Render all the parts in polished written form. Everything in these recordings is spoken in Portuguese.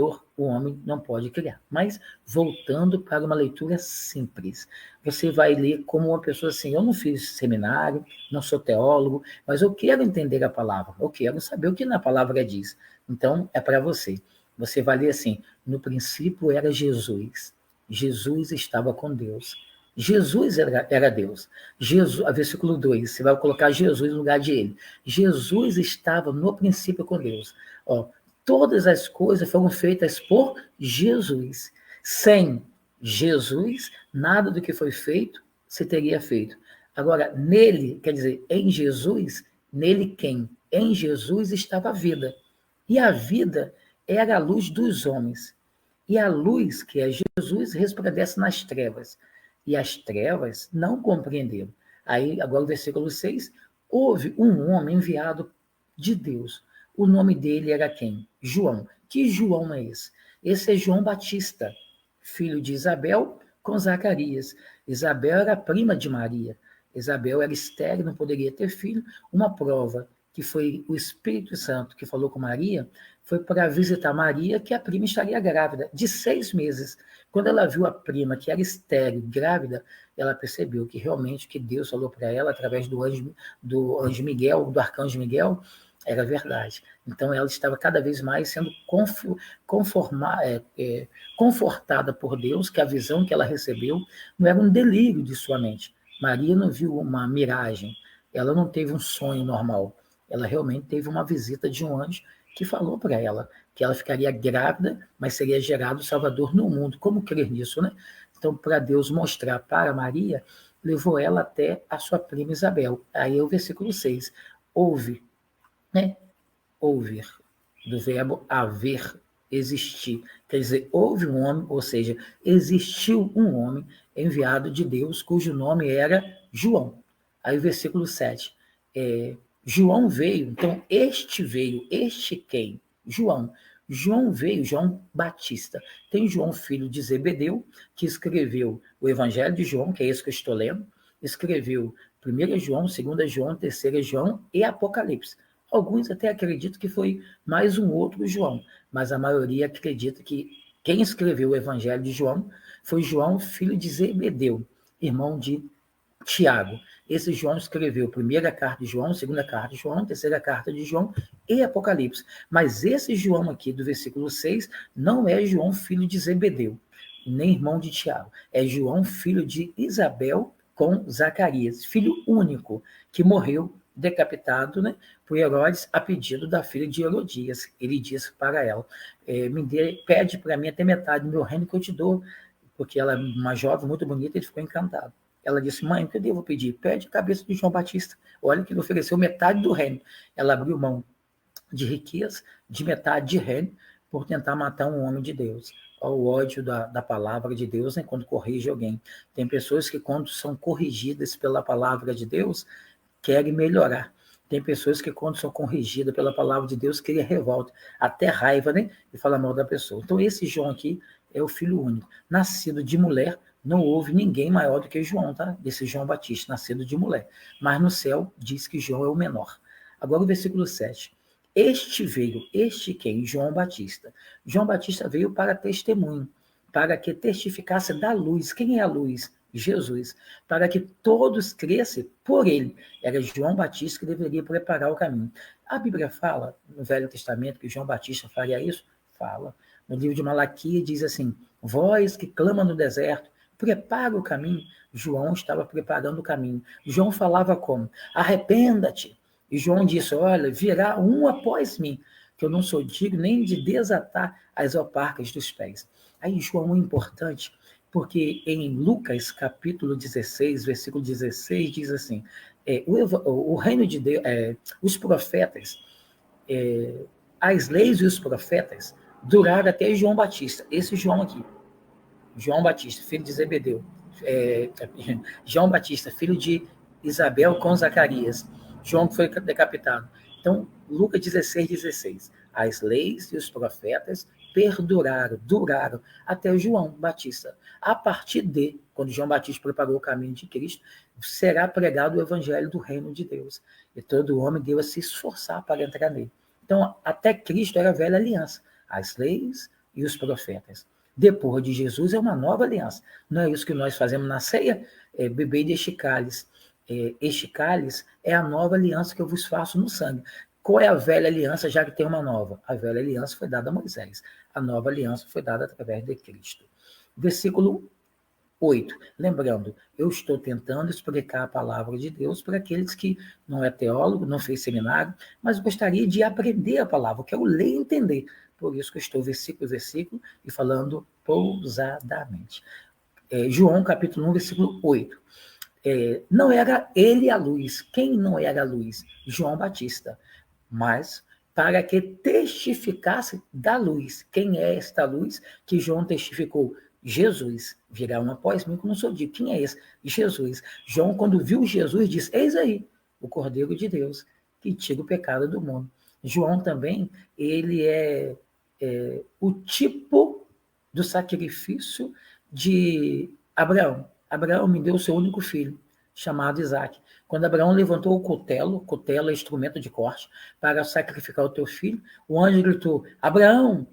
o homem não pode criar. Mas, voltando para uma leitura simples, você vai ler como uma pessoa assim, eu não fiz seminário, não sou teólogo, mas eu quero entender a palavra, eu quero saber o que na palavra diz. Então, é para você. Você vai ler assim, no princípio era Jesus. Jesus estava com Deus. Jesus era Deus. Jesus, versículo 2, você vai colocar Jesus no lugar de ele. Jesus estava no princípio com Deus. Ó, todas as coisas foram feitas por Jesus. Sem Jesus, nada do que foi feito se teria feito. Agora, nele, quer dizer, em Jesus, nele quem? Em Jesus estava a vida. E a vida era a luz dos homens. E a luz, que é Jesus, resplandece nas trevas. E as trevas não compreenderam. Aí, agora o versículo 6, houve um homem enviado de Deus. O nome dele era quem? João. Que João é esse? Esse é João Batista, filho de Isabel com Zacarias. Isabel era prima de Maria. Isabel era estéril, não poderia ter filho. Uma prova que foi o Espírito Santo que falou com Maria foi para visitar Maria, que a prima estaria grávida, de 6 meses. Quando ela viu a prima, que era estéril, grávida, ela percebeu que realmente o que Deus falou para ela, através do anjo Miguel, do arcanjo Miguel, era verdade. Então ela estava cada vez mais sendo confortada por Deus, que a visão que ela recebeu não era um delírio de sua mente. Maria não viu uma miragem, ela não teve um sonho normal, ela realmente teve uma visita de um anjo que falou para ela que ela ficaria grávida, mas seria gerado o Salvador no mundo. Como crer nisso, né? Então, para Deus mostrar para Maria, levou ela até a sua prima Isabel. Aí é o versículo 6. Ouve, né? Ouvir, do verbo haver, existir. Quer dizer, houve um homem, ou seja, existiu um homem enviado de Deus, cujo nome era João. Aí o versículo 7. João veio, então este quem? João. João veio, João Batista. Tem João, filho de Zebedeu, que escreveu o Evangelho de João, que é esse que eu estou lendo, escreveu 1 João, 2 João, 3 João e Apocalipse. Alguns até acreditam que foi mais um outro João, mas a maioria acredita que quem escreveu o Evangelho de João foi João, filho de Zebedeu, irmão de Tiago. Esse João escreveu a primeira carta de João, a segunda carta de João, a terceira carta de João e Apocalipse. Mas esse João aqui do versículo 6 não é João, filho de Zebedeu, nem irmão de Tiago. É João, filho de Isabel com Zacarias, filho único, que morreu decapitado, né, por Herodes a pedido da filha de Herodias. Ele disse para ela, pede para mim até metade do meu reino que eu te dou, porque ela é uma jovem muito bonita, ele ficou encantado. Ela disse, mãe, o que eu devo pedir? Pede a cabeça de João Batista. Olha que ele ofereceu metade do reino. Ela abriu mão de riqueza, de metade de reino, por tentar matar um homem de Deus. Olha o ódio da palavra de Deus, né, quando corrige alguém. Tem pessoas que, quando são corrigidas pela palavra de Deus, querem melhorar. Tem pessoas que, quando são corrigidas pela palavra de Deus, querem revolta, até raiva, né? E fala mal da pessoa. Então, esse João aqui é o filho único. Nascido de mulher, não houve ninguém maior do que João, tá? Desse João Batista, nascido de mulher. Mas no céu diz que João é o menor. Agora o versículo 7. Este quem? João Batista. João Batista veio para testemunho, para que testificasse da luz. Quem é a luz? Jesus, para que todos crescem por ele. Era João Batista que deveria preparar o caminho. A Bíblia fala, no Velho Testamento, que João Batista faria isso? Fala. No livro de Malaquias diz assim, voz que clama no deserto, prepara o caminho. João estava preparando o caminho. João falava como? Arrependa-te. E João disse, olha, virá um após mim, que eu não sou digno nem de desatar as alparcas dos pés. Aí João é importante, porque em Lucas, capítulo 16, versículo 16, diz assim, o reino de Deus, os profetas, as leis e os profetas duraram até João Batista, esse João aqui, João Batista, filho de Zebedeu, João Batista, filho de Isabel com Zacarias, João que foi decapitado. Então, Lucas 16, 16, as leis e os profetas duraram até João Batista. A partir de, quando João Batista preparou o caminho de Cristo, será pregado o evangelho do reino de Deus. E todo homem deve se esforçar para entrar nele. Então, até Cristo era a velha aliança. As leis, e os profetas. Depois de Jesus é uma nova aliança. Não é isso que nós fazemos na ceia? Bebei deste cálice. Este cálice é a nova aliança que eu vos faço no sangue. Qual é a velha aliança, já que tem uma nova? A velha aliança foi dada a Moisés. A nova aliança foi dada através de Cristo. Versículo 8. Lembrando, eu estou tentando explicar a palavra de Deus para aqueles que não é teólogo, não fez seminário, mas gostaria de aprender a palavra, eu quero ler e entender. Por isso que eu estou versículo a versículo e falando pausadamente. João capítulo 1, versículo 8. Não era ele a luz. Quem não era a luz? João Batista. Mas para que testificasse da luz. Quem é esta luz que João testificou? Jesus. Virá um após mim, como sou dito. Quem é esse? Jesus. João, quando viu Jesus, disse, eis aí, o Cordeiro de Deus, que tira o pecado do mundo. João também, ele é o tipo do sacrifício de Abraão. Abraão me deu o seu único filho, chamado Isaque. Quando Abraão levantou o cutelo é instrumento de corte, para sacrificar o teu filho, o anjo gritou, Abraão,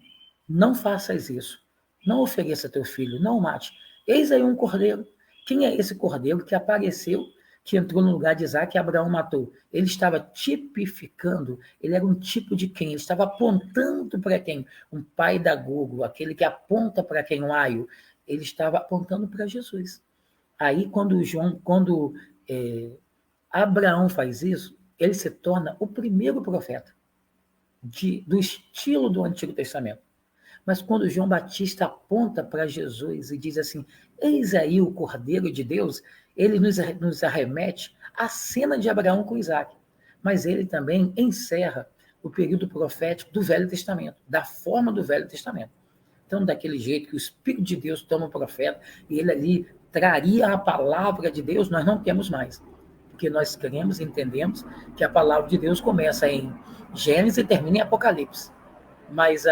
não faças isso. Não ofereça teu filho, não o mate. Eis aí um cordeiro. Quem é esse cordeiro que apareceu, que entrou no lugar de Isaque e Abraão matou? Ele estava tipificando, ele era um tipo de quem? Ele estava apontando para quem? Um pai da Gogo, aquele que aponta para quem? Um aio. Ele estava apontando para Jesus. Aí, quando Abraão faz isso, ele se torna o primeiro profeta do estilo do Antigo Testamento. Mas quando João Batista aponta para Jesus e diz assim, eis aí o Cordeiro de Deus, ele nos arremete à cena de Abraão com Isaque. Mas ele também encerra o período profético do Velho Testamento, da forma do Velho Testamento. Então, daquele jeito que o Espírito de Deus toma o profeta e ele ali traria a palavra de Deus, nós não temos mais. Porque nós queremos e entendemos que a palavra de Deus começa em Gênesis e termina em Apocalipse. Mas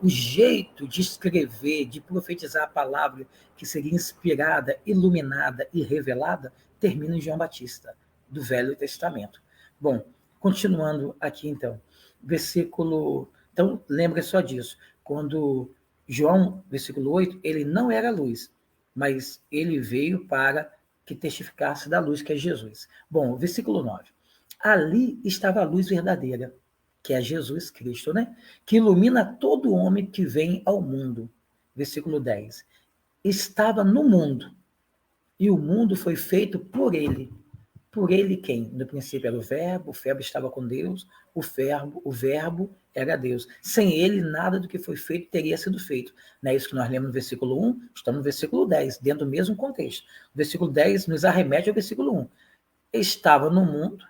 o jeito de escrever, de profetizar a palavra que seria inspirada, iluminada e revelada, termina em João Batista, do Velho Testamento. Bom, continuando aqui então, versículo... Então, lembra só disso. Quando João, versículo 8, ele não era luz, mas ele veio para que testificasse da luz, que é Jesus. Bom, versículo 9. Ali estava a luz verdadeira, que é Jesus Cristo, né? Que ilumina todo homem que vem ao mundo. Versículo 10. Estava no mundo, e o mundo foi feito por ele. Por ele quem? No princípio era o verbo estava com Deus, o verbo era Deus. Sem ele, nada do que foi feito teria sido feito. Não é isso que nós lemos no versículo 1? Estamos no versículo 10, dentro do mesmo contexto. O versículo 10 nos arremete ao versículo 1. Estava no mundo,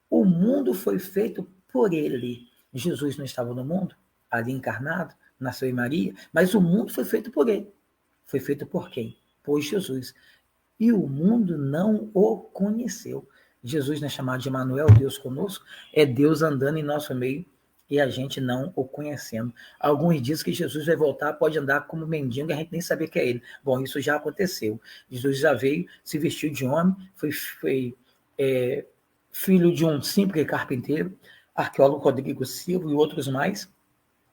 o mundo foi feito por ele. Jesus não estava no mundo, ali encarnado, nasceu em Maria, mas o mundo foi feito por ele. Foi feito por quem? Por Jesus. E o mundo não o conheceu. Jesus não é chamado de Emmanuel, Deus conosco, é Deus andando em nosso meio e a gente não o conhecendo. Alguns dizem que Jesus vai voltar, pode andar como mendigo e a gente nem saber que é ele. Bom, isso já aconteceu. Jesus já veio, se vestiu de homem, foi filho de um simples carpinteiro, arqueólogo Rodrigo Silva e outros mais,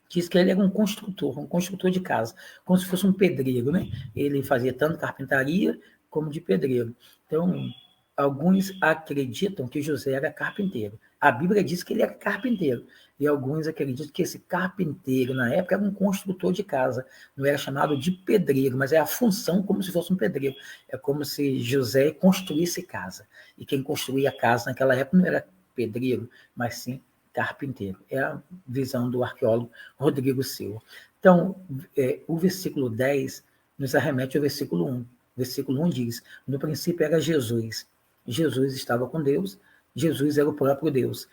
diz que ele era um construtor de casa, como se fosse um pedreiro, né? Ele fazia tanto carpintaria como de pedreiro. Então, alguns acreditam que José era carpinteiro. A Bíblia diz que ele era carpinteiro. E alguns acreditam que esse carpinteiro, na época, era um construtor de casa. Não era chamado de pedreiro, mas é a função como se fosse um pedreiro. É como se José construísse casa. E quem construía casa naquela época não era pedreiro, mas sim carpinteiro. É a visão do arqueólogo Rodrigo Silva. Então, o versículo 10 nos arremete ao versículo 1. Versículo 1 diz, no princípio era Jesus. Jesus estava com Deus, Jesus era o próprio Deus.